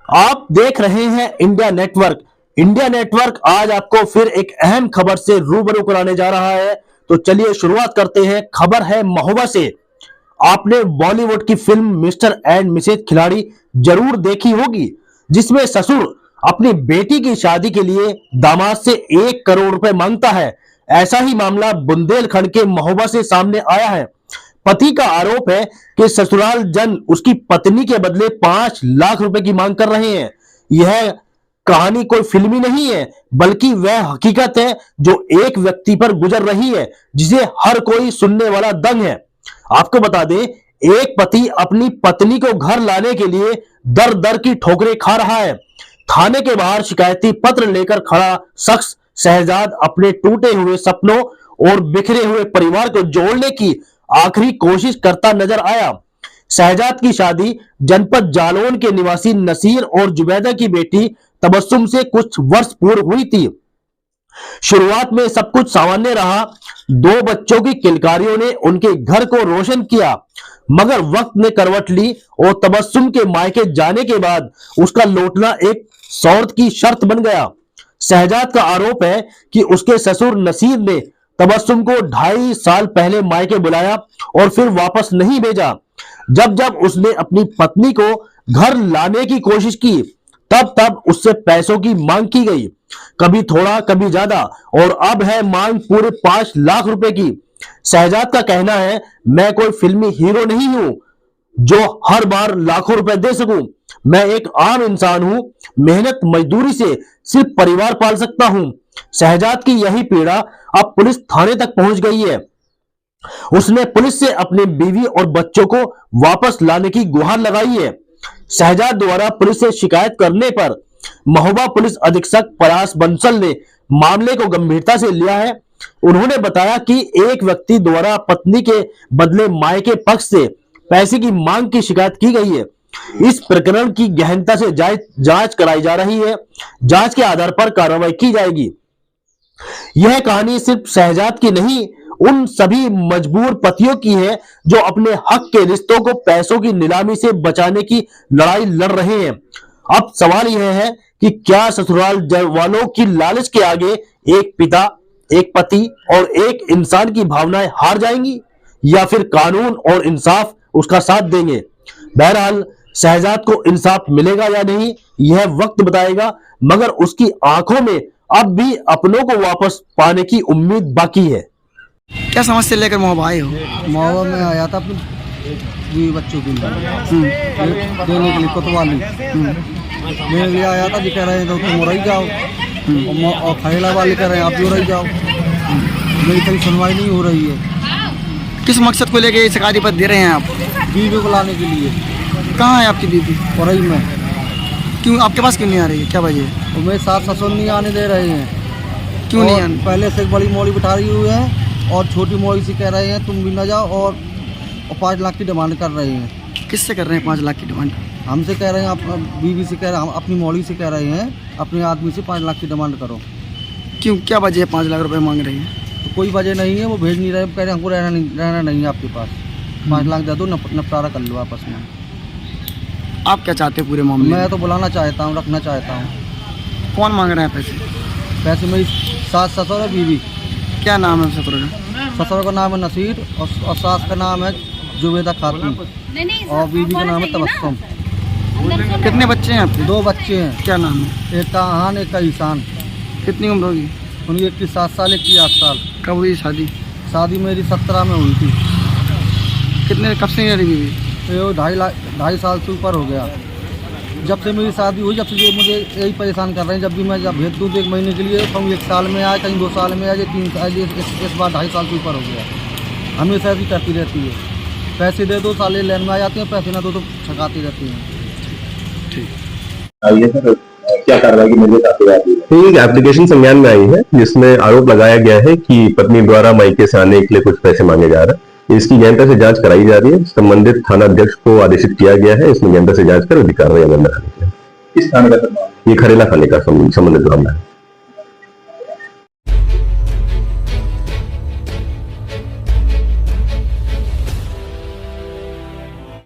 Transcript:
आप देख रहे हैं इंडिया नेटवर्क। इंडिया नेटवर्क आज आपको फिर एक अहम खबर से रूबरू कराने जा रहा है। तो चलिए शुरुआत करते हैं। खबर है महोबा से। आपने बॉलीवुड की फिल्म मिस्टर एंड मिसेज खिलाड़ी जरूर देखी होगी, जिसमें ससुर अपनी बेटी की शादी के लिए दामाद से 1 करोड़ रुपए मांगता है। ऐसा ही मामला बुंदेलखंड के महोबा से सामने आया है। पति का आरोप है कि ससुराल जन उसकी पत्नी के बदले 5 लाख रुपए की मांग कर रहे हैं। यह कहानी कोई फिल्मी नहीं है, बल्कि वह हकीकत है जो एक व्यक्ति पर गुजर रही है, जिसे हर कोई सुनने वाला दंग है। आपको बता दें, एक पति अपनी पत्नी को घर लाने के लिए दर दर की ठोकरें खा रहा है। थाने के बाहर शिकायती पत्र लेकर खड़ा शख्स शहजाद अपने टूटे हुए सपनों और बिखरे हुए परिवार को जोड़ने की आखिरी कोशिश करता नजर आया। शहजाद की शादी जनपद जालौन के निवासी नसीर और जुबैदा की बेटी तबस्सुम से कुछ वर्ष पूर्व हुई थी। शुरुआत में सब कुछ सामान्य रहा। 2 बच्चों की किलकारियों ने उनके घर को रोशन किया, मगर वक्त ने करवट ली और तबस्सुम के मायके जाने के बाद उसका लौटना एक शौर्त की शर्त बन गया। शहजाद का आरोप है कि उसके ससुर नसीर ने तबस्सुम को 2.5 साल पहले मायके बुलाया और फिर वापस नहीं भेजा। जब जब उसने अपनी पत्नी को घर लाने की कोशिश की, तब तब उससे पैसों की मांग की गई, कभी थोड़ा कभी ज्यादा, और अब है मांग पूरे 5 लाख रुपए की। शहजाद का कहना है, मैं कोई फिल्मी हीरो नहीं हूं जो हर बार लाखों रुपए दे सकूं। मैं एक आम इंसान हूं, मेहनत मजदूरी से सिर्फ परिवार पाल सकता हूं। शहजाद की यही पीड़ा अब पुलिस थाने तक पहुंच गई है। उसने पुलिस से अपनी बीवी और बच्चों को वापस लाने की गुहार लगाई है। शहजाद द्वारा पुलिस से शिकायत करने पर महोबा पुलिस अधीक्षक परास बंसल ने मामले को गंभीरता से लिया है। उन्होंने बताया कि एक व्यक्ति द्वारा पत्नी के बदले मायके पक्ष से पैसे की मांग की शिकायत की गई है। इस प्रकरण की गहनता से जांच कराई जा रही है। जांच के आधार पर कार्रवाई की जाएगी। यह कहानी सिर्फ शहजाद की नहीं, उन सभी मजबूर पतियों की है जो अपने हक के रिश्तों को पैसों की नीलामी से बचाने की लड़ाई लड़ रहे हैं। अब सवाल यह है कि क्या ससुराल वालों की लालच के आगे एक पिता, एक पति और एक इंसान की भावनाएं हार जाएंगी, या फिर कानून और इंसाफ उसका साथ देंगे। बहरहाल शहजाद को इंसाफ मिलेगा या नहीं, यह वक्त बताएगा, मगर उसकी आंखों में अब भी अपनों को वापस पाने की उम्मीद बाकी है। क्या समस्या लेकर महोबा आए हो? महोबा में आया था अपने बीवी बच्चों के लिए देने के लिए कोतवाली मेरे लिए आया था। जी कह रहे हैं तो तुम रह जाओ, और खैला वाले कह रहे हैं आप भी रह जाओ। मेरी कहीं सुनवाई नहीं हो रही है। किस मकसद को लेकर शिकायती पत्र दे रहे हैं आप? बीवी को लाने के लिए। कहाँ है आपकी बीवी? और में। क्यों आपके पास क्यों नहीं आ रही है? क्या वजह है? और मेरे सास ससुर नहीं आने दे रहे हैं। क्यों नहीं आने? पहले से एक बड़ी मोड़ी बिठा रही हुई है और छोटी मोड़ी से कह रहे हैं तुम भी ना जाओ, और 5 लाख की डिमांड कर रहे हैं। किससे कर रहे हैं 5 लाख की डिमांड? हमसे कह रहे हैं, बीवी से कह रहे हैं, हम अपनी मोड़ी से कह रहे हैं अपने आदमी से 5 लाख की डिमांड करो। क्यों, क्या वजह है 5 लाख रुपए मांग रही है? तो कोई वजह नहीं है, वो भेज नहीं रहे, कह रहे हैं हमको रहना नहीं है आपके पास। 5 लाख दे दो, निपटारा कर लो आपस में। आप क्या चाहते हैं पूरे मामले? मैं तो बुलाना चाहता हूँ, रखना चाहता हूँ। कौन मांग रहा है पैसे? पैसे मेरी सास ससुर है, बीवी। क्या नाम है ससुर का? ससुर का नाम है नसीर और सास का नाम है जुबैदा खातून, और बीवी का नाम है तबस्सुम। कितने बच्चे हैं आपके? 2 बच्चे हैं। क्या नाम है? एक का आहान, एक का ईशान। कितनी उम्र होगी उनकी? एक की 7 साल, एक की 8 साल। कब हुई शादी? शादी मेरी 17 में हुई थी। कितने, कब से नहीं रही बीवी? ये 2.5 साल से ऊपर हो गया। जब से मेरी शादी हुई, जब से ये मुझे यही परेशान कर रहे हैं। जब भी मैं भेज दूँ 1 महीने के लिए, कहीं 1 साल में आए, कहीं 2 साल में आए, 3 साल, इस बार 2.5 साल से ऊपर हो गया। हमेशा ऐसी करती रहती है। पैसे दे दो, साले लाइन में आ जाते हैं, पैसे ना दो तो छकाती रहती हैं। ठीक है सर, क्या कार्रवाई की एक एप्लीकेशन संज्ञान में आई है, जिसमें आरोप लगाया गया है कि पत्नी द्वारा मायके से आने के लिए कुछ पैसे मांगे जा रहे हैं। इसकी गहनता से जांच कराई जा रही है। संबंधित थाना अध्यक्ष को आदेशित किया गया है इसमें गहनता से जांच कर अधिक कार्रवाई अमल में लानी है। इस थाने का ये खरेला थाने का संबंधित मामला है।